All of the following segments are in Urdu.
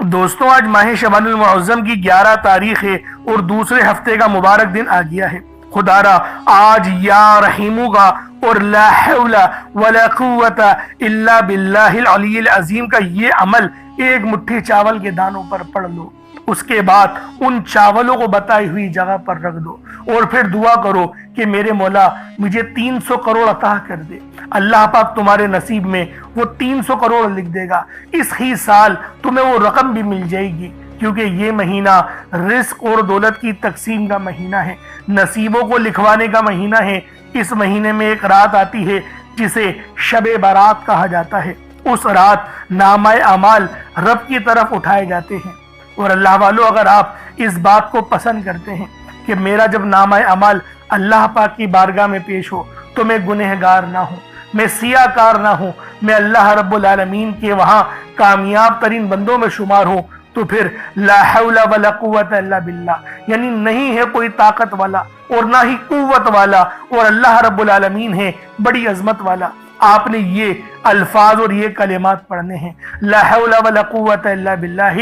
دوستوں، آج ماہ شعبان المعظم کی 11 تاریخ ہے اور دوسرے ہفتے کا مبارک دن آ گیا ہے۔ خدا را آج یا رحیمو کا اور لا حول ولا قوت الا باللہ العلی العظیم کا یہ عمل ایک مٹھی چاول کے دانوں پر پڑھ لو، اس کے بعد ان چاولوں کو بتائی ہوئی جگہ پر رکھ دو اور پھر دعا کرو کہ میرے مولا مجھے 300 کروڑ عطا کر دے۔ اللہ پاک تمہارے نصیب میں وہ 300 کروڑ لکھ دے گا۔ اس ہی سال تمہیں وہ رقم بھی مل جائے گی، کیونکہ یہ مہینہ رزق اور دولت کی تقسیم کا مہینہ ہے، نصیبوں کو لکھوانے کا مہینہ ہے۔ اس مہینے میں ایک رات آتی ہے جسے شب برات کہا جاتا ہے۔ اس رات نامہ اعمال رب کی طرف اٹھائے جاتے ہیں، اور اللہ والو، اگر آپ اس بات کو پسند کرتے ہیں کہ میرا جب نامہ اعمال اللہ پاک کی بارگاہ میں پیش ہو تو میں گنہگار نہ ہوں، میں سیاہ کار نہ ہوں، میں اللہ رب العالمین کے وہاں کامیاب ترین بندوں میں شمار ہوں، تو پھر لا حول ولا قوت الا باللہ، یعنی نہیں ہے کوئی طاقت والا اور نہ ہی قوت والا، اور اللہ رب العالمین ہے بڑی عظمت والا۔ آپ نے یہ الفاظ اور یہ کلمات پڑھنے ہیں، لا حول ولا قوت الا باللہ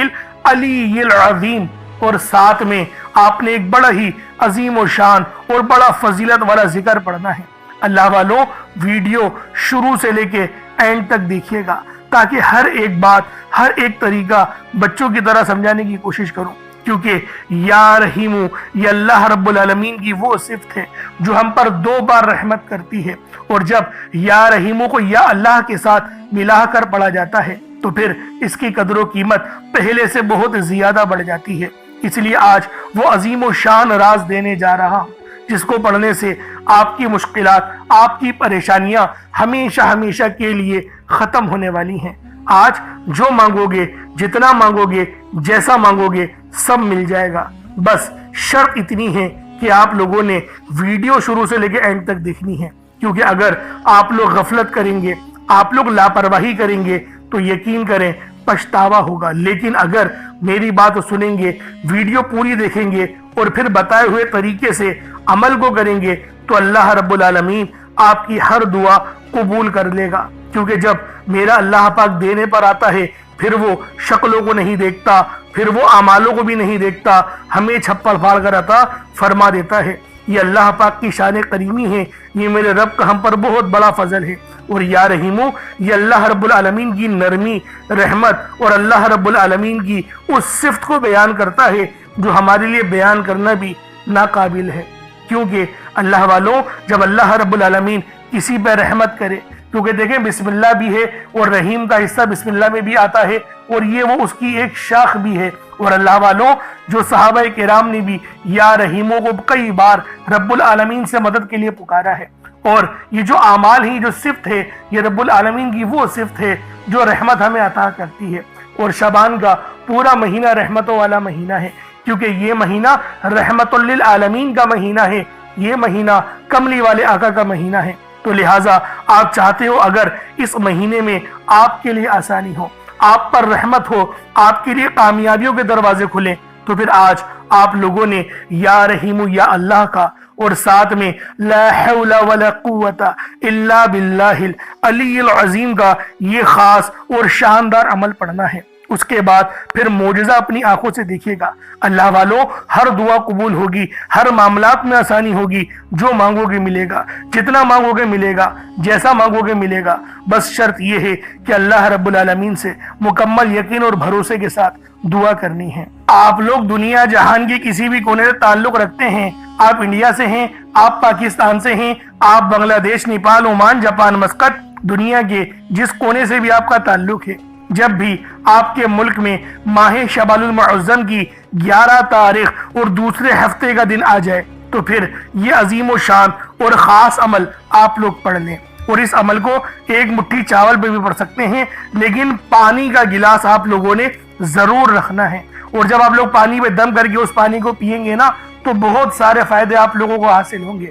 العلی العظیم، اور ساتھ میں آپ نے ایک بڑا ہی عظیم و شان اور بڑا فضیلت والا ذکر پڑھنا ہے۔ اللہ والوں، ویڈیو شروع سے لے کے اینڈ تک دیکھیے گا تاکہ ہر ایک بات، ہر ایک طریقہ بچوں کی طرح سمجھانے کی کوشش کروں، کیونکہ یا رحیمو یہ اللہ رب العالمین کی وہ صفت ہے جو ہم پر 2 بار رحمت کرتی ہے، اور جب یا رحیمو کو یا اللہ کے ساتھ ملا کر پڑھا جاتا ہے تو پھر اس کی قدر و قیمت پہلے سے بہت زیادہ بڑھ جاتی ہے۔ اس لیے آج وہ عظیم و شان راز دینے جا رہا ہوں جس کو پڑھنے سے آپ کی مشکلات، آپ کی پریشانیاں ہمیشہ ہمیشہ کے لیے ختم ہونے والی ہیں۔ آج جو مانگو گے، جتنا مانگو گے، جیسا مانگو گے، سب مل جائے گا۔ بس شرط اتنی ہے کہ آپ لوگوں نے ویڈیو شروع سے لے کے اینڈ تک دیکھنی ہے، کیونکہ اگر آپ لوگ غفلت کریں گے، آپ لوگ لاپرواہی کریں گے تو یقین کریں پچھتاوا ہوگا۔ لیکن اگر میری بات سنیں گے، ویڈیو پوری دیکھیں گے اور پھر بتائے ہوئے طریقے سے عمل کو کریں گے تو اللہ رب العالمین آپ کی ہر دعا قبول کر لے گا، کیونکہ جب میرا اللہ پاک دینے پر آتا ہے پھر وہ شکلوں کو نہیں دیکھتا، پھر وہ اعمالوں کو بھی نہیں دیکھتا، ہمیں چھپڑ پھاڑ کر عطا فرما دیتا ہے۔ یہ اللہ پاک کی شان کریمی ہے، یہ میرے رب کا ہم پر بہت بڑا فضل ہے۔ اور یا رحیمو یہ اللہ رب العالمین کی نرمی، رحمت اور اللہ رب العالمین کی اس صفت کو بیان کرتا ہے جو ہمارے لیے بیان کرنا بھی ناقابل ہے، کیونکہ اللہ والوں، جب اللہ رب العالمین کسی پہ رحمت کرے، کیونکہ دیکھیں بسم اللہ بھی ہے اور رحیم کا حصہ بسم اللہ میں بھی آتا ہے، اور یہ وہ اس کی ایک شاخ بھی ہے۔ اور اللہ والوں، جو صحابہ کرام نے بھی یا رحیموں کو کئی بار رب العالمین سے مدد کے لیے پکارا ہے، اور یہ جو اعمال ہی، جو صفت ہے، یہ رب العالمین کی وہ صفت ہے جو رحمت ہمیں عطا کرتی ہے۔ اور شعبان کا پورا مہینہ رحمتوں والا مہینہ ہے، کیونکہ یہ مہینہ رحمت للعالمین کا مہینہ ہے، یہ مہینہ کملی والے آقا کا مہینہ ہے۔ تو لہٰذا آپ چاہتے ہو اگر اس مہینے میں آپ کے لیے آسانی ہو، آپ پر رحمت ہو، آپ کے لیے کامیابیوں کے دروازے کھلیں، تو پھر آج آپ لوگوں نے یا رحیم یا اللہ کا اور ساتھ میں لا حول ولا قوت الا باللہ العلی العظیم کا یہ خاص اور شاندار عمل پڑھنا ہے۔ اس کے بعد پھر معجزہ اپنی آنکھوں سے دیکھیے گا۔ اللہ والوں، ہر دعا قبول ہوگی، ہر معاملات میں آسانی ہوگی، جو مانگو گے ملے گا، جتنا مانگو گے ملے گا، جیسا مانگو گے ملے گا۔ بس شرط یہ ہے کہ اللہ رب العالمین سے مکمل یقین اور بھروسے کے ساتھ دعا کرنی ہے۔ آپ لوگ دنیا جہان کے کسی بھی کونے سے تعلق رکھتے ہیں، آپ انڈیا سے ہیں، آپ پاکستان سے ہیں، آپ بنگلہ دیش، نیپال، عمان، جاپان، مسقط، دنیا کے جس کونے سے بھی آپ کا تعلق ہے، جب بھی آپ کے ملک میں ماہ شعبان المعظم کی 11 تاریخ اور دوسرے ہفتے کا دن آ جائے تو پھر یہ عظیم و شان اور خاص عمل آپ لوگ پڑھ لیں۔ اور اس عمل کو ایک مٹھی چاول پہ بھی پڑھ سکتے ہیں، لیکن پانی کا گلاس آپ لوگوں نے ضرور رکھنا ہے، اور جب آپ لوگ پانی پہ دم کر کے اس پانی کو پیئیں گے نا تو بہت سارے فائدے آپ لوگوں کو حاصل ہوں گے۔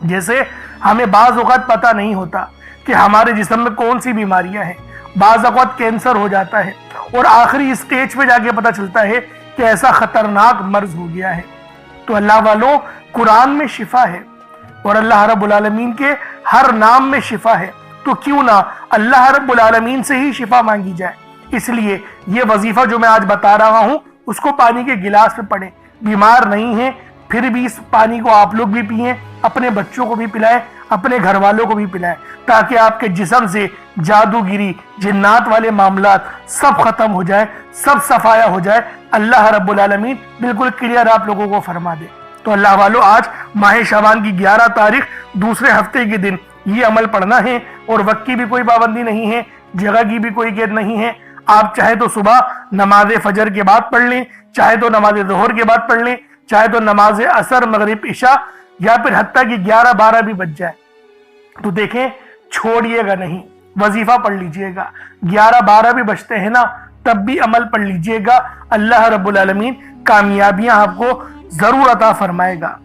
جیسے ہمیں بعض اوقات پتہ نہیں ہوتا کہ ہمارے جسم میں کون سی بیماریاں ہیں، بعض اوقات کینسر ہو جاتا ہے اور آخری اسٹیج پہ جا کے پتہ چلتا ہے کہ ایسا خطرناک مرض ہو گیا ہے۔ تو اللہ والوں، قرآن میں شفا ہے اور اللہ رب العالمین کے ہر نام میں شفا ہے، تو کیوں نہ اللہ رب العالمین سے ہی شفا مانگی جائے۔ اس لیے یہ وظیفہ جو میں آج بتا رہا ہوں اس کو پانی کے گلاس میں پڑھیں. بیمار نہیں ہیں پھر بھی اس پانی کو آپ لوگ بھی پئیں، اپنے بچوں کو بھی پلائیں، اپنے گھر والوں کو بھی پلائیں، تاکہ آپ کے جسم سے جادوگری، جنات والے معاملات سب ختم ہو جائے، سب صفایا ہو جائے. اللہ رب العالمین بالکل کلیئر آپ لوگوں کو فرما دے. تو اللہ والو، آج ماہ شعبان کی 11 تاریخ دوسرے ہفتے کے دن یہ عمل پڑھنا ہے، اور وقت کی بھی کوئی پابندی نہیں ہے، جگہ کی بھی کوئی قید نہیں ہے. آپ چاہے تو صبح نماز فجر کے بعد پڑھ لیں، چاہے تو نماز ظہر کے بعد پڑھ لیں، چاہے تو نماز عصر، مغرب، عشاء، یا پھر حتیٰ کہ 11-12 بھی بج جائے. تو دیکھیں، چھوڑیے گا نہیں، وظیفہ پڑھ لیجئے گا. 11-12 بھی بجتے ہیں نا، تب بھی عمل پڑھ لیجئے گا. اللہ رب العالمین کامیابیاں آپ کو ضرور عطا فرمائے گا.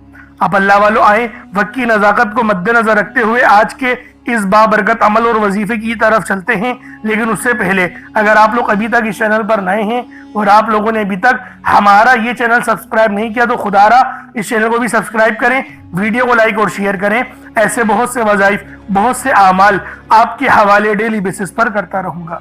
اب اللہ والو آئیں، وقت کی نزاکت کو مد نظر رکھتے ہوئے آج کے اس بابرکت عمل اور وظیفے کی طرف چلتے ہیں. لیکن اس سے پہلے اگر آپ لوگ ابھی تک اس چینل پر نئے ہیں اور آپ لوگوں نے ابھی تک ہمارا یہ چینل سبسکرائب نہیں کیا، تو خدا را اس چینل کو بھی سبسکرائب کریں، ویڈیو کو لائک اور شیئر کریں. ایسے بہت سے وظائف، بہت سے اعمال آپ کے حوالے ڈیلی بیسس پر کرتا رہوں گا.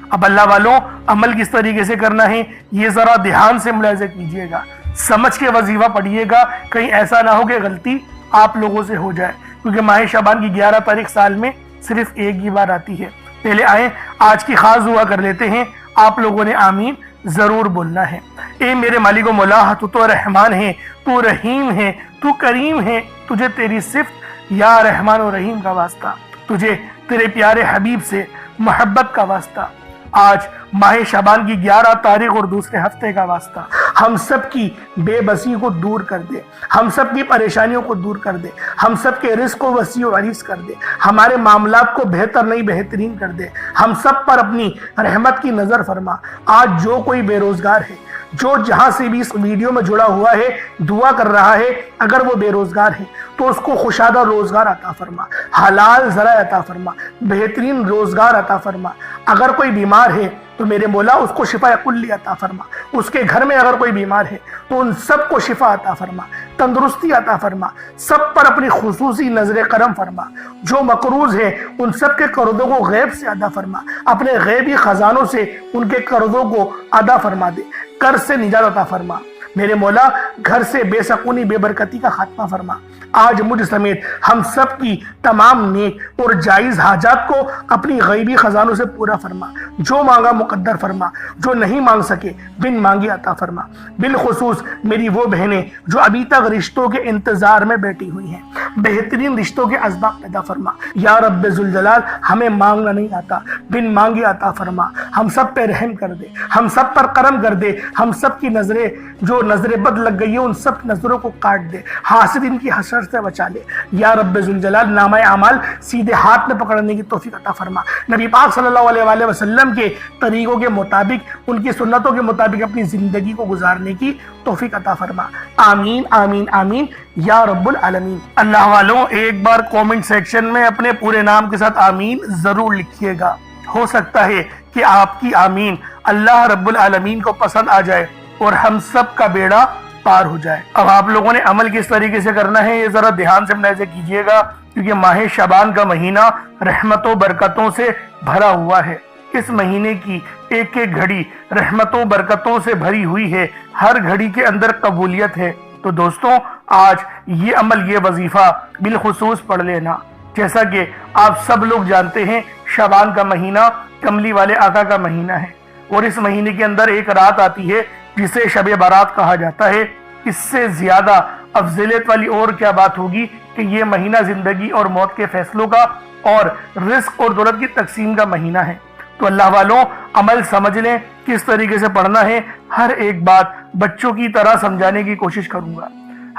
اب اللہ والوں، عمل کس طریقے سے کرنا ہے یہ ذرا دھیان سے ملاحظہ کیجئے گا، سمجھ کے وظیفہ پڑھیے گا. کہیں ایسا نہ ہو کہ غلطی آپ لوگوں سے ہو جائے، کیونکہ ماہ شعبان کی 11 تاریخ سال میں صرف ایک ہی بار آتی ہے. پہلے آئیں آج کی خاص دعا کر لیتے ہیں. آپ لوگوں نے آمین ضرور بولنا ہے. اے میرے مالک و مولا، تو رحمان ہے، تو رحیم ہے، تو کریم ہے. تجھے تیری صفت یا رحمان و رحیم کا واسطہ، تجھے تیرے پیارے حبیب سے محبت کا واسطہ، آج ماہ شعبان کی 11 تاریخ اور دوسرے ہفتے کا واسطہ، ہم سب کی بے بسی کو دور کر دے، ہم سب کی پریشانیوں کو دور کر دے، ہم سب کے رزق کو وسیع و عریض کر دے، ہمارے معاملات کو بہتر نہیں بہترین کر دے. ہم سب پر اپنی رحمت کی نظر فرما. آج جو کوئی بے روزگار ہے، جو جہاں سے بھی اس ویڈیو میں جڑا ہوا ہے، دعا کر رہا ہے، اگر وہ بے روزگار ہے تو اس کو خوشادہ روزگار عطا فرما، حلال ذرائع عطا فرما، بہترین روزگار عطا فرما. اگر کوئی بیمار ہے تو میرے مولا اس کو شفا کلی عطا فرما. اس کے گھر میں اگر کوئی بیمار ہے تو ان سب کو شفا عطا فرما، تندرستی عطا فرما. سب پر اپنی خصوصی نظر کرم فرما. جو مقروض ہے ان سب کے قرضوں کو غیب سے ادا فرما. اپنے غیبی خزانوں سے ان کے قرضوں کو ادا فرما دے. قرض سے نجات عطا فرما. میرے مولا گھر سے بے سکونی، بے برکتی کا خاتمہ فرما. آج مجھ سمیت ہم سب کی تمام نیک اور جائز حاجات کو اپنی غیبی خزانوں سے پورا فرما. جو مانگا مقدر فرما، جو نہیں مانگ سکے بن مانگے عطا فرما. بالخصوص میری وہ بہنیں جو ابھی تک رشتوں کے انتظار میں بیٹھی ہوئی ہیں، بہترین رشتوں کے اسباب پیدا فرما. یا رب ذوالجلال، ہمیں مانگنا نہیں آتا، بن مانگے عطا فرما. ہم سب پہ رحم کر دے، ہم سب پر کرم کر دے. ہم سب کی نظریں جو نظر بد لگ گئی ہے ان سب نظروں کو کاٹ دے، حاسدین کی حسرت سے بچا لے. یا رب ذوالجلال، نامہ اعمال سیدھے ہاتھ میں پکڑنے کی توفیق عطا فرما. نبی پاک صلی اللہ علیہ وآلہ وسلم کے طریقوں کے مطابق، ان کی سنتوں کے مطابق اپنی زندگی کو گزارنے کی توفیق عطا فرما. آمین آمین آمین یا رب العالمین. اللہ والوں، ایک بار کومنٹ سیکشن میں اپنے پورے نام کے ساتھ آمین ضرور لکھیے گا. ہو سکتا ہے کہ آپ کی آمین اللہ رب العالمین کو پسند آ جائے اور ہم سب کا بیڑا پار ہو جائے. اب آپ لوگوں نے عمل کس طریقے سے کرنا ہے یہ ذرا دھیان سے ملاحظہ کیجئے گا، کیونکہ ماہ شعبان کا مہینہ رحمتوں برکتوں سے بھرا ہوا ہے. اس مہینے کی ایک ایک گھڑی رحمتوں برکتوں سے بھری ہوئی ہے. ہر گھڑی کے اندر قبولیت ہے. تو دوستوں، آج یہ عمل، یہ وظیفہ بالخصوص پڑھ لینا. جیسا کہ آپ سب لوگ جانتے ہیں، شعبان کا مہینہ کملی والے آقا کا مہینہ ہے، اور اس مہینے کے اندر ایک رات آتی ہے جسے شب برات کہا جاتا ہے. اس سے زیادہ افضلیت والی اور کیا بات ہوگی کہ یہ مہینہ زندگی اور موت کے فیصلوں کا اور رزق اور دولت کی تقسیم کا مہینہ ہے. تو اللہ والوں، عمل سمجھ لیں کس طریقے سے پڑھنا ہے. ہر ایک بات بچوں کی طرح سمجھانے کی کوشش کروں گا.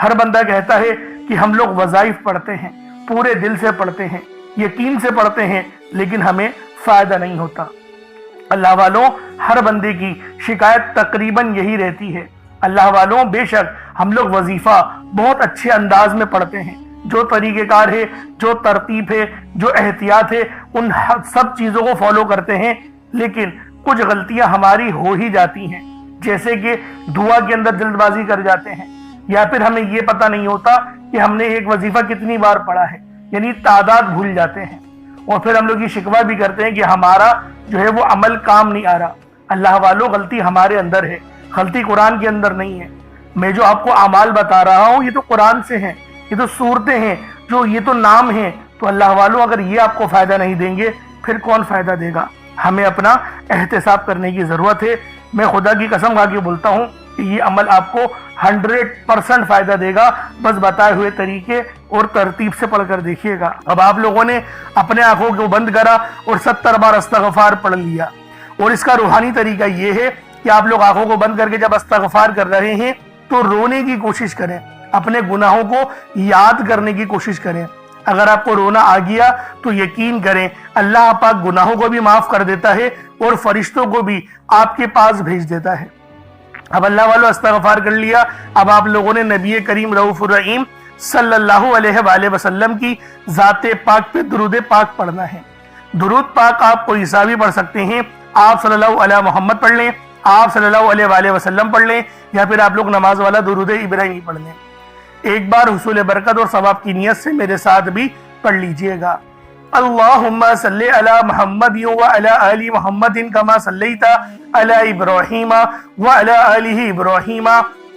ہر بندہ کہتا ہے کہ ہم لوگ وظائف پڑھتے ہیں، پورے دل سے پڑھتے ہیں، یقین سے پڑھتے ہیں، لیکن ہمیں فائدہ نہیں ہوتا. اللہ والوں، ہر بندے کی شکایت تقریباً یہی رہتی ہے. اللہ والوں، بے شک ہم لوگ وظیفہ بہت اچھے انداز میں پڑھتے ہیں. جو طریقہ کار ہے، جو ترتیب ہے، جو احتیاط ہے، ان سب چیزوں کو فالو کرتے ہیں، لیکن کچھ غلطیاں ہماری ہو ہی جاتی ہیں. جیسے کہ دعا کے اندر جلد بازی کر جاتے ہیں، یا پھر ہمیں یہ پتہ نہیں ہوتا کہ ہم نے ایک وظیفہ کتنی بار پڑھا ہے، یعنی تعداد بھول جاتے ہیں. اور پھر ہم لوگ یہ شکوہ بھی کرتے ہیں کہ ہمارا جو ہے وہ عمل کام نہیں آ رہا۔ اللہ والوں غلطی ہمارے اندر ہے، غلطی قرآن کے اندر نہیں ہے۔ میں جو آپ کو اعمال بتا رہا ہوں یہ تو قرآن سے ہیں، یہ تو صورتیں ہیں، جو یہ تو نام ہیں۔ تو اللہ والوں اگر یہ آپ کو فائدہ نہیں دیں گے پھر کون فائدہ دے گا؟ ہمیں اپنا احتساب کرنے کی ضرورت ہے۔ میں خدا کی قسم کھا کے بولتا ہوں کہ یہ عمل آپ کو 100% فائدہ دے گا، بس بتائے ہوئے طریقے اور ترتیب سے پڑھ کر دیکھیے گا۔ اب آپ لوگوں نے اپنے آنکھوں کو بند کرا اور 70 بار استغفار پڑھ لیا، اور اس کا روحانی طریقہ یہ ہے کہ آپ لوگ آنکھوں کو بند کر کے جب استغفار کر رہے ہیں تو رونے کی کوشش کریں، اپنے گناہوں کو یاد کرنے کی کوشش کریں۔ اگر آپ کو رونا آ گیا تو یقین کریں اللہ پاک گناہوں کو بھی معاف کر دیتا ہے اور فرشتوں کو بھی آپ کے پاس بھیج دیتا ہے۔ اب اللہ والوں استغفار کر لیا، اب آپ لوگوں نے نبی کریم رؤوف الرحیم صلی اللہ علیہ وآلہ وسلم کی ذات پاک پہ درود پاک پڑھنا ہے۔ درود پاک آپ کوئی سا بھی پڑھ سکتے ہیں، آپ صلی اللہ علیہ محمد پڑھ لیں، آپ صلی اللہ علیہ وآلہ وسلم پڑھ لیں، یا پھر آپ لوگ نماز والا درود ابراہیمی پڑھ لیں۔ ایک بار حصول برکت اور ثواب کی نیت سے میرے ساتھ بھی پڑھ لیجئے گا۔ اللہم صلی علی محمد وعلی آل محمد کما صلیت علی ابراہیم وعلی آل ابراہیم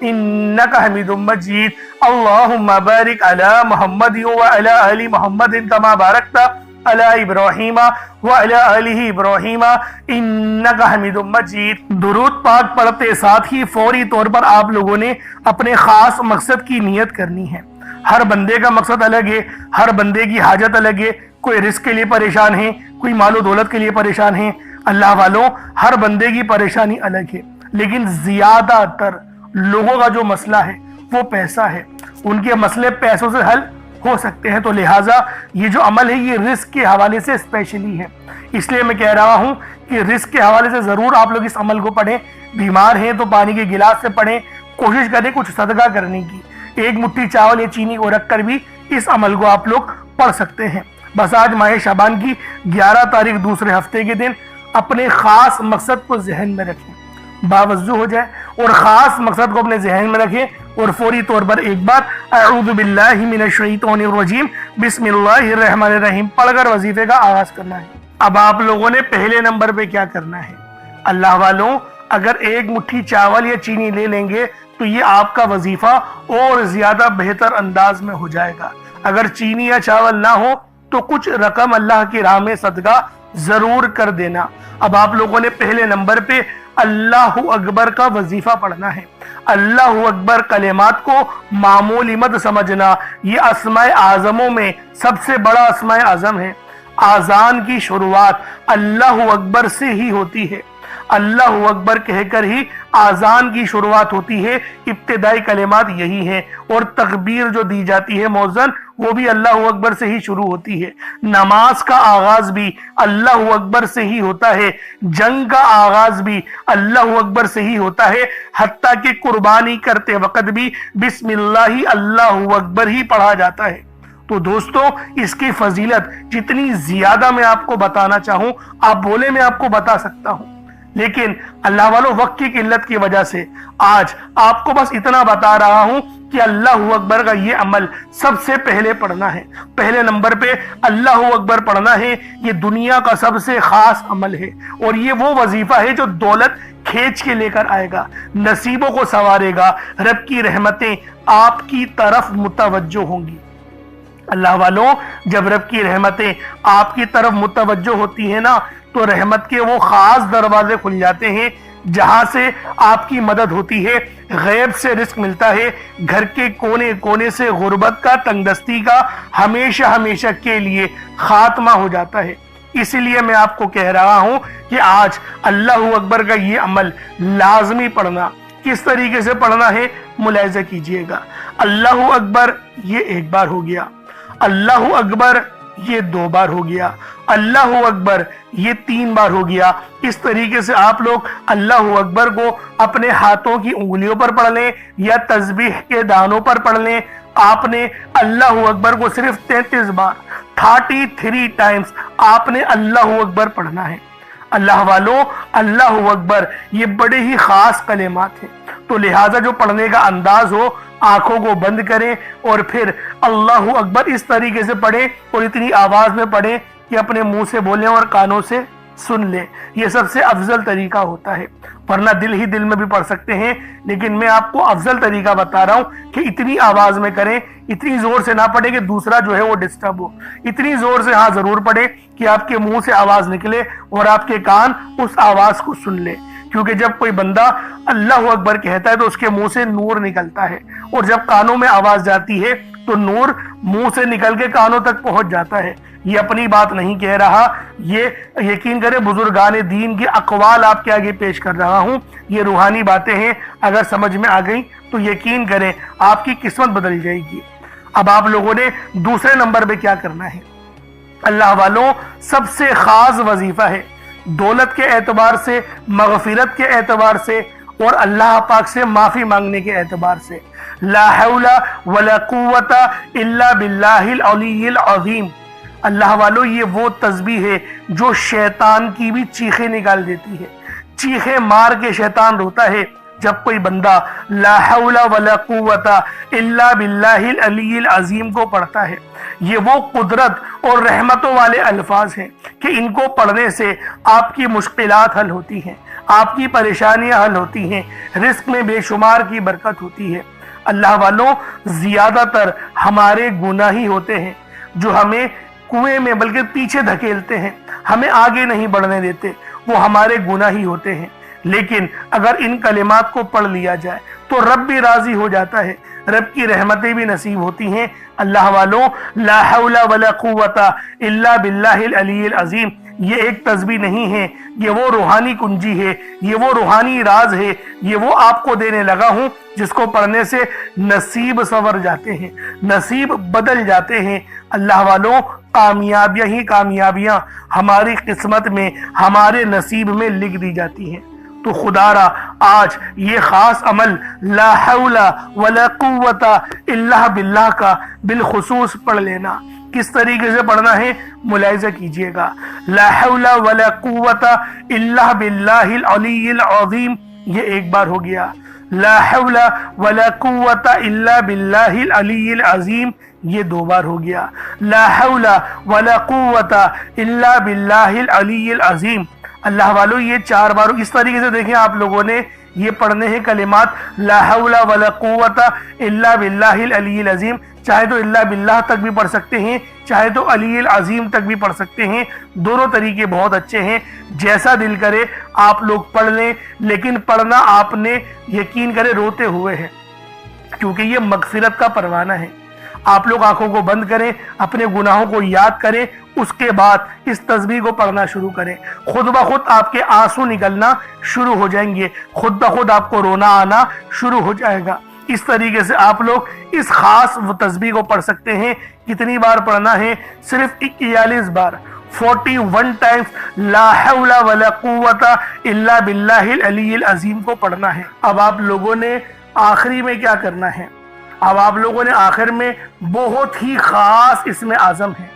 انکا حمید مجید۔ اللہم بارک علی محمد وعلی آل محمد کما بارکت علی ابراہیم وعلی آل ابراہیم انکا حمید مجید۔ درود پاک پڑھتے ساتھ ہی فوری طور پر آپ لوگوں نے اپنے خاص مقصد کی نیت کرنی ہے۔ ہر بندے کا مقصد الگ ہے، ہر بندے کی حاجت الگ ہے۔ کوئی رزق کے لیے پریشان ہے، کوئی مال و دولت کے لیے پریشان ہے۔ اللہ والوں ہر بندے کی پریشانی الگ ہے، لیکن زیادہ تر لوگوں کا جو مسئلہ ہے وہ پیسہ ہے، ان کے مسئلے پیسوں سے حل ہو سکتے ہیں۔ تو لہٰذا یہ جو عمل ہے یہ رزق کے حوالے سے اسپیشلی ہے، اس لیے میں کہہ رہا ہوں کہ رزق کے حوالے سے ضرور آپ لوگ اس عمل کو پڑھیں۔ بیمار ہیں تو پانی کے گلاس سے پڑھیں، کوشش کریں کچھ صدقہ کرنے کی، ایک مٹھی چاول یا چینی کو رکھ کر بھی اس عمل کو آپ لوگ پڑھ سکتے ہیں۔ بس آج ماہ شعبان کی 11 تاریخ دوسرے ہفتے کے دن اپنے خاص مقصد کو ذہن میں رکھیں، باوضو ہو جائے اور خاص مقصد کو اپنے ذہن میں رکھیں، اور فوری طور پر ایک بار اعوذ باللہ من الشیطان الرجیم بسم اللہ الرحمن الرحیم پڑھ کر وظیفے کا آغاز کرنا ہے۔ اب آپ لوگوں نے پہلے نمبر پہ کیا کرنا ہے؟ اللہ والوں اگر ایک مٹھی چاول یا چینی لے لیں گے تو یہ آپ کا وظیفہ اور زیادہ بہتر انداز میں ہو جائے گا۔ اگر چینی یا چاول نہ ہو تو کچھ رقم اللہ کی راہ میں صدقہ ضرور کر دینا۔ اب آپ لوگوں نے پہلے نمبر پہ اللہ اکبر کا وظیفہ پڑھنا ہے۔ اللہ اکبر کلمات کو معمولی مت سمجھنا، یہ اسماء اعظموں میں سب سے بڑا اسماء اعظم ہے۔ آذان کی شروعات اللہ اکبر سے ہی ہوتی ہے، اللہ اکبر کہہ کر ہی آذان کی شروعات ہوتی ہے۔ ابتدائی کلمات یہی ہیں، اور تکبیر جو دی جاتی ہے مؤذن وہ بھی اللہ اکبر سے ہی شروع ہوتی ہے۔ نماز کا آغاز بھی اللہ اکبر سے ہی ہوتا ہے، جنگ کا آغاز بھی اللہ اکبر سے ہی ہوتا ہے، حتیٰ کہ قربانی کرتے وقت بھی بسم اللہ اللہ اکبر ہی پڑھا جاتا ہے۔ تو دوستو اس کی فضیلت جتنی زیادہ میں آپ کو بتانا چاہوں آپ بولے میں آپ کو بتا سکتا ہوں، لیکن اللہ والوں وقت کی قلت کی وجہ سے آج آپ کو بس اتنا بتا رہا ہوں کہ اللہ اکبر کا یہ عمل سب سے پہلے پڑھنا ہے۔ پہلے نمبر پہ اللہ اکبر پڑھنا ہے، یہ دنیا کا سب سے خاص عمل ہے، اور یہ وہ وظیفہ ہے جو دولت کھینچ کے لے کر آئے گا، نصیبوں کو سنوارے گا، رب کی رحمتیں آپ کی طرف متوجہ ہوں گی۔ اللہ والوں جب رب کی رحمتیں آپ کی طرف متوجہ ہوتی ہیں نا تو رحمت کے وہ خاص دروازے کھل جاتے ہیں جہاں سے آپ کی مدد ہوتی ہے، غیب سے رزق ملتا ہے، گھر کے کونے کونے سے غربت کا، تنگ دستی کا ہمیشہ ہمیشہ کے لیے خاتمہ ہو جاتا ہے۔ اسی لیے میں آپ کو کہہ رہا ہوں کہ آج اللہ اکبر کا یہ عمل لازمی پڑھنا۔ کس طریقے سے پڑھنا ہے ملاحظہ کیجئے گا۔ اللہ اکبر یہ ایک بار ہو گیا، اللہ اکبر یہ 2 بار ہو گیا، اللہ اکبر یہ 3 بار ہو گیا۔ اس طریقے سے آپ لوگ اللہ اکبر کو اپنے ہاتھوں کی انگلیوں پر پڑھ لیں یا تسبیح کے دانوں پر پڑھ لیں۔ آپ نے اللہ اکبر کو صرف 33 بار 33 ٹائمز آپ نے اللہ اکبر پڑھنا ہے۔ اللہ والوں اللہ اکبر یہ بڑے ہی خاص کلمات ہیں، تو لہٰذا جو پڑھنے کا انداز ہو آنکھوں کو بند کریں اور پھر اللہ اکبر اس طریقے سے پڑھیں اور اتنی آواز میں پڑھیں کہ اپنے منہ سے بولیں اور کانوں سے سن لیں، یہ سب سے افضل طریقہ ہوتا ہے۔ ورنہ دل ہی دل میں بھی پڑھ سکتے ہیں، لیکن میں آپ کو افضل طریقہ بتا رہا ہوں کہ اتنی آواز میں کریں، اتنی زور سے نہ پڑھیں کہ دوسرا جو ہے وہ ڈسٹرب ہو، اتنی زور سے ہاں ضرور پڑھیں کہ آپ کے منہ سے آواز نکلے اور آپ کے کان اس آواز کو سن لے۔ کیونکہ جب کوئی بندہ اللہ اکبر کہتا ہے تو اس کے منہ سے نور نکلتا ہے، اور جب کانوں میں آواز جاتی ہے تو نور منہ سے نکل کے کانوں تک پہنچ جاتا ہے۔ یہ اپنی بات نہیں کہہ رہا، یہ یقین کریں بزرگان دین کے اقوال آپ کے آگے پیش کر رہا ہوں، یہ روحانی باتیں ہیں، اگر سمجھ میں آ گئیں تو یقین کریں آپ کی قسمت بدل جائے گی۔ اب آپ لوگوں نے دوسرے نمبر پہ کیا کرنا ہے؟ اللہ والوں، سب سے خاص وظیفہ ہے، دولت کے اعتبار سے، مغفرت کے اعتبار سے، اور اللہ پاک سے معافی مانگنے کے اعتبار سے، لا حول ولا قوت الا باللہ العلی العظیم۔ اللہ والو، یہ وہ تسبیح ہے جو شیطان کی بھی چیخیں نکال دیتی ہے، چیخیں مار کے شیطان روتا ہے جب کوئی بندہ لا حول ولا قوت الا باللہ العلی العظیم کو پڑھتا ہے۔ یہ وہ قدرت اور رحمتوں والے الفاظ ہیں کہ ان کو پڑھنے سے آپ کی مشکلات حل ہوتی ہیں، آپ کی پریشانیاں حل ہوتی ہیں، رزق میں بے شمار کی برکت ہوتی ہے۔ اللہ والوں، زیادہ تر ہمارے گناہ ہی ہوتے ہیں جو ہمیں کنویں میں بلکہ پیچھے دھکیلتے ہیں، ہمیں آگے نہیں بڑھنے دیتے، وہ ہمارے گناہ ہی ہوتے ہیں۔ لیکن اگر ان کلمات کو پڑھ لیا جائے تو رب بھی راضی ہو جاتا ہے، رب کی رحمتیں بھی نصیب ہوتی ہیں۔ اللہ والوں، لا حول ولا قوت الا باللہ العلی العظیم یہ ایک تسبیح نہیں ہے، یہ وہ روحانی کنجی ہے، یہ وہ روحانی راز ہے، یہ وہ آپ کو دینے لگا ہوں جس کو پڑھنے سے نصیب سنور جاتے ہیں، نصیب بدل جاتے ہیں۔ اللہ والوں، کامیابیاں ہی کامیابیاں ہماری قسمت میں، ہمارے نصیب میں لکھ دی جاتی ہیں۔ تو خدا را آج یہ خاص عمل لا حول ولا قوت الا باللہ کا بالخصوص پڑھ لینا۔ کس طریقے سے پڑھنا ہے ملاحظہ کیجئے گا۔ لا حول ولا قوت الا باللہ العلی العظیم یہ ایک بار ہو گیا، لا حول ولا قوت الا باللہ العلی العظیم یہ دو بار ہو گیا، لا حول ولا قوت الا باللہ العلی العظیم۔ اللہ والو، یہ چار بار اس طریقے سے دیکھیں آپ لوگوں نے یہ پڑھنے ہیں کلمات لا حول ولا قوت الا باللہ العلی العظیم۔ چاہے تو الا باللہ تک بھی پڑھ سکتے ہیں، چاہے تو علی العظیم تک بھی پڑھ سکتے ہیں، دونوں طریقے بہت اچھے ہیں، جیسا دل کرے آپ لوگ پڑھ لیں، لیکن پڑھنا آپ نے یقین کرے روتے ہوئے ہے، کیونکہ یہ مغفرت کا پروانہ ہے۔ آپ لوگ آنکھوں کو بند کریں، اپنے گناہوں کو یاد کریں، اس کے بعد اس تسبیح کو پڑھنا شروع کریں، خود بخود آپ کے آنسو نکلنا شروع ہو جائیں گے، خود بخود آپ کو رونا آنا شروع ہو جائے گا۔ اس طریقے سے آپ لوگ اس خاص تسبیح کو پڑھ سکتے ہیں۔ کتنی بار پڑھنا ہے؟ صرف 41 بار، 41 ٹائمز لا حول ولا قوت الا باللہ العلی العظیم کو پڑھنا ہے۔ اب آپ لوگوں نے آخری میں کیا کرنا ہے؟ اب آپ لوگوں نے آخر میں بہت ہی خاص اسم اعظم ہے،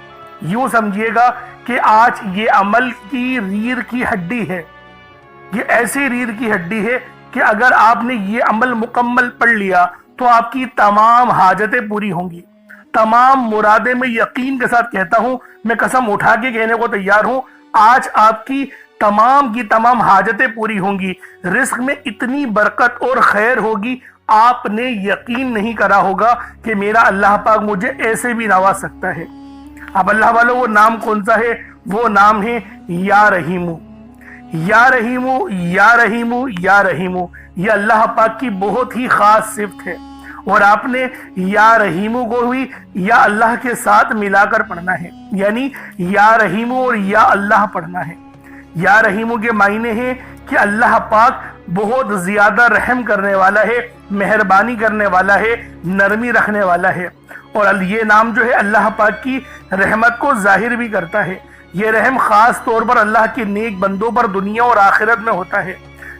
یوں سمجھیے گا کہ آج یہ عمل کی ریڑھ کی ہڈی ہے، یہ ایسی ریڑھ کی ہڈی ہے کہ اگر آپ نے یہ عمل مکمل پڑھ لیا تو آپ کی تمام حاجتیں پوری ہوں گی، تمام مرادیں۔ میں یقین کے ساتھ کہتا ہوں، میں قسم اٹھا کے کہنے کو تیار ہوں، آج آپ کی تمام حاجتیں پوری ہوں گی، رزق میں اتنی برکت اور خیر ہوگی، آپ نے یقین نہیں کرا ہوگا کہ میرا اللہ پاک مجھے ایسے بھی نواز سکتا ہے۔ اب اللہ والوں، وہ نام کون سا ہے؟ وہ نام ہے یا رحیمو، یا رحیمو، یا رحیمو، یا رحیمو۔ یہ اللہ پاک کی بہت ہی خاص صفت ہے، اور آپ نے یا رحیمو کو بھی یا اللہ کے ساتھ ملا کر پڑھنا ہے، یعنی یا رحیمو اور یا اللہ پڑھنا ہے۔ یا رحیمو کے معنی ہیں کہ اللہ پاک بہت زیادہ رحم کرنے والا ہے، مہربانی کرنے والا ہے، نرمی رکھنے والا ہے، اور یہ نام جو ہے اللہ پاک کی رحمت کو ظاہر بھی کرتا ہے۔ یہ رحم خاص طور پر اللہ کے نیک بندوں پر دنیا اور آخرت میں ہوتا ہے۔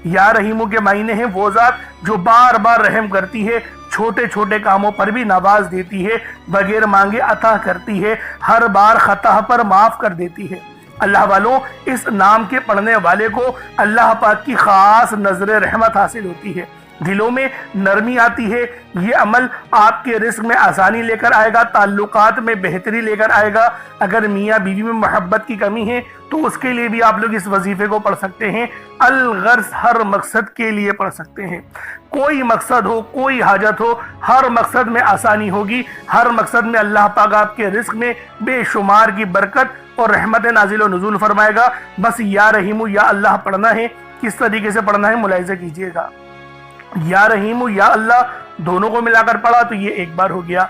یا رحیموں کے معنی ہیں وہ ذات جو بار بار رحم کرتی ہے، چھوٹے چھوٹے کاموں پر بھی نواز دیتی ہے، بغیر مانگے عطا کرتی ہے، ہر بار خطا پر معاف کر دیتی ہے۔ اللہ والوں، اس نام کے پڑھنے والے کو اللہ پاک کی خاص نظر رحمت حاصل ہوتی ہے۔ دلوں میں نرمی آتی ہے، یہ عمل آپ کے رزق میں آسانی لے کر آئے گا، تعلقات میں بہتری لے کر آئے گا۔ اگر میاں بیوی میں محبت کی کمی ہے تو اس کے لیے بھی آپ لوگ اس وظیفے کو پڑھ سکتے ہیں۔ الغرض ہر مقصد کے لیے پڑھ سکتے ہیں، کوئی مقصد ہو، کوئی حاجت ہو، ہر مقصد میں آسانی ہوگی، ہر مقصد میں اللہ پاک آپ کے رزق میں بے شمار کی برکت اور رحمت نازل و نزول فرمائے گا۔ بس یا رحیم یا اللہ پڑھنا ہے۔ کس طریقے سے پڑھنا ہے ملاحظہ کیجئے گا۔ یا رحیم یا اللہ دونوں کو ملا کر پڑھا تو یہ ایک بار ہو گیا،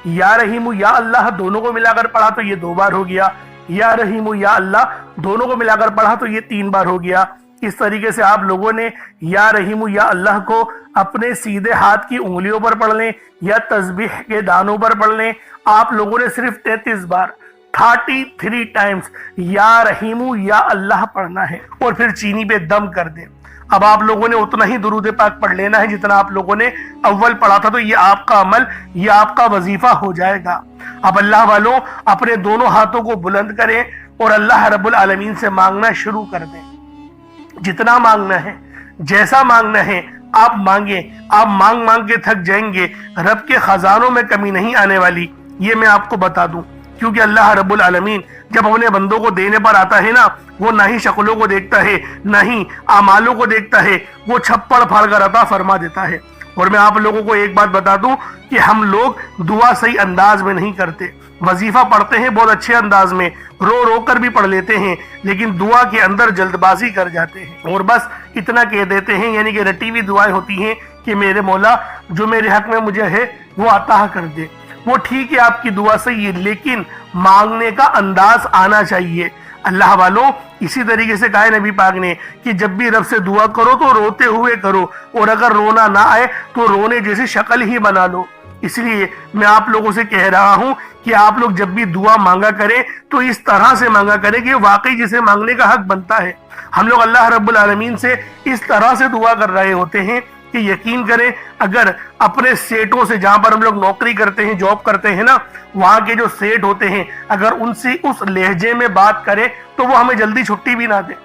یا رحیم یا اللہ دونوں کو ملا کر پڑھا تو یہ 2 بار ہو گیا، یا رحیم یا اللہ دونوں کو ملا کر پڑھا تو یہ 3 بار ہو گیا۔ اس طریقے سے آپ لوگوں نے یا رحیم یا اللہ کو اپنے سیدھے ہاتھ کی انگلیوں پر پڑھ لیں یا تسبیح کے دانوں پر پڑھ لیں۔ آپ لوگوں نے صرف 33 بار 33 ٹائمز یا رحیم یا اللہ پڑھنا ہے، اور پھر چینی پہ دم کر دیں۔ اب آپ لوگوں نے اتنا ہی درود پاک پڑھ لینا ہے جتنا آپ لوگوں نے اول پڑھا تھا، تو یہ آپ کا عمل، یہ آپ کا وظیفہ ہو جائے گا۔ اب اللہ والوں اپنے دونوں ہاتھوں کو بلند کریں اور اللہ رب العالمین سے مانگنا شروع کر دیں۔ جتنا مانگنا ہے، جیسا مانگنا ہے آپ مانگیں۔ آپ مانگ مانگ کے تھک جائیں گے، رب کے خزانوں میں کمی نہیں آنے والی، یہ میں آپ کو بتا دوں۔ کیونکہ اللہ رب العالمین جب اپنے بندوں کو دینے پر آتا ہے نا، وہ نہ ہی شکلوں کو دیکھتا ہے نہ ہی اعمالوں کو دیکھتا ہے، وہ چھپڑ پھاڑ کر عطا فرما دیتا ہے۔ اور میں آپ لوگوں کو ایک بات بتا دوں کہ ہم لوگ دعا صحیح انداز میں نہیں کرتے۔ وظیفہ پڑھتے ہیں بہت اچھے انداز میں، رو رو کر بھی پڑھ لیتے ہیں، لیکن دعا کے اندر جلد بازی کر جاتے ہیں اور بس اتنا کہہ دیتے ہیں، یعنی کہ رٹی ہوئی دعائیں ہوتی ہیں کہ میرے مولا جو میرے حق میں مجھے ہے وہ عطا کر دے۔ وہ ٹھیک ہے، آپ کی دعا صحیح ہے، لیکن مانگنے کا انداز آنا چاہیے۔ اللہ والوں اسی طریقے سے کہا نبی پاک نے کہ جب بھی رب سے دعا کرو تو روتے ہوئے کرو، اور اگر رونا نہ آئے تو رونے جیسی شکل ہی بنا لو۔ اس لیے میں آپ لوگوں سے کہہ رہا ہوں کہ آپ لوگ جب بھی دعا مانگا کریں تو اس طرح سے مانگا کریں کہ واقعی جسے مانگنے کا حق بنتا ہے۔ ہم لوگ اللہ رب العالمین سے اس طرح سے دعا کر رہے ہوتے ہیں کہ یقین کریں اگر اپنے سیٹوں سے، جہاں پر ہم لوگ نوکری کرتے ہیں، جاب کرتے ہیں نا، وہاں کے جو سیٹ ہوتے ہیں اگر ان سے اس لہجے میں بات کریں تو وہ ہمیں جلدی چھٹی بھی نہ دیں۔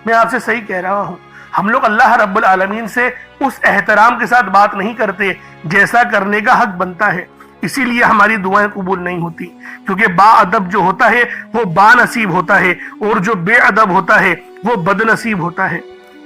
میں آپ سے صحیح کہہ رہا ہوں، ہم لوگ اللہ رب العالمین سے اس احترام کے ساتھ بات نہیں کرتے جیسا کرنے کا حق بنتا ہے، اسی لیے ہماری دعائیں قبول نہیں ہوتی۔ کیونکہ با ادب جو ہوتا ہے وہ با نصیب ہوتا ہے، اور جو بے ادب ہوتا ہے وہ بد نصیب ہوتا ہے۔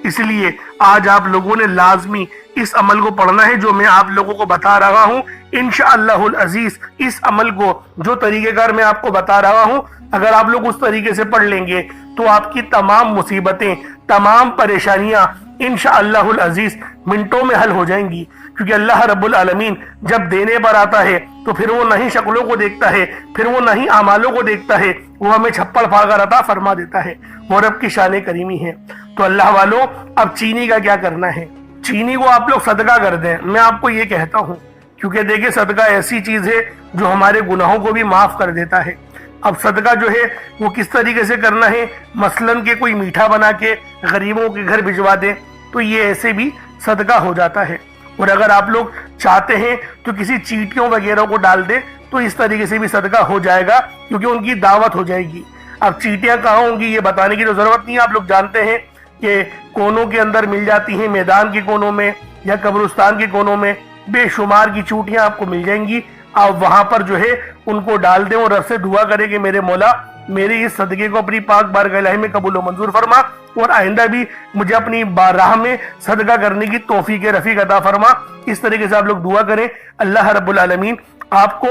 اس لیے آج آپ لوگوں نے لازمی اس عمل کو پڑھنا ہے جو میں آپ لوگوں کو بتا رہا ہوں۔ انشاءاللہ العزیز اس عمل کو، جو طریقہ کار میں آپ کو بتا رہا ہوں، اگر آپ لوگ اس طریقے سے پڑھ لیں گے تو آپ کی تمام مصیبتیں، تمام پریشانیاں انشاءاللہ العزیز منٹوں میں حل ہو جائیں گی۔ کیونکہ اللہ رب العالمین جب دینے پر آتا ہے تو پھر وہ نہ ہی شکلوں کو دیکھتا ہے، پھر وہ نہ ہی اعمالوں کو دیکھتا ہے، وہ ہمیں چھپڑ پھاڑ کر عطا فرما دیتا ہے۔ وہ رب کی شان کریمی ہے۔ تو اللہ والوں اب چینی کا کیا کرنا ہے؟ چینی کو آپ لوگ صدقہ کر دیں، میں آپ کو یہ کہتا ہوں، کیونکہ دیکھیں صدقہ ایسی چیز ہے جو ہمارے گناہوں کو بھی معاف کر دیتا ہے۔ اب صدقہ جو ہے وہ کس طریقے سے کرنا ہے؟ مثلاً کہ کوئی میٹھا بنا کے غریبوں کے گھر بھجوا دیں تو یہ ایسے بھی صدقہ ہو جاتا ہے، اور اگر آپ لوگ چاہتے ہیں تو کسی چیٹیوں وغیرہ کو ڈال دیں تو اس طریقے سے بھی صدقہ ہو جائے گا، کیونکہ ان کی دعوت ہو جائے گی۔ اب چیٹیاں کہاں ہوں گی یہ بتانے کی تو ضرورت نہیں ہے، آپ لوگ جانتے ہیں کہ کونوں کے اندر مل جاتی ہیں، میدان کے کونوں میں یا قبرستان کے کونوں میں بے شمار کی چوٹیاں آپ کو مل جائیں گی۔ آپ وہاں پر جو ہے ان کو ڈال دیں اور رب سے دعا کریں کہ میرے مولا میرے اس صدقے کو اپنی پاک بارگاہ الہی میں قبول و منظور فرما، اور آئندہ بھی مجھے اپنی راہ میں صدقہ کرنے کی توفیق رفیق عطا فرما۔ اس طریقے سے آپ لوگ دعا کریں، اللہ رب العالمین آپ کو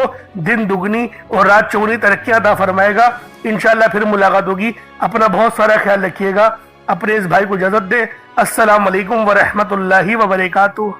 دن دگنی اور رات چوگنی ترقیاں عطا فرمائے گا۔ انشاءاللہ پھر ملاقات ہوگی۔ اپنا بہت سارا خیال رکھیے گا، اپنے اس بھائی کو اجازت دیں۔ السلام علیکم ورحمۃ اللہ وبرکاتہ۔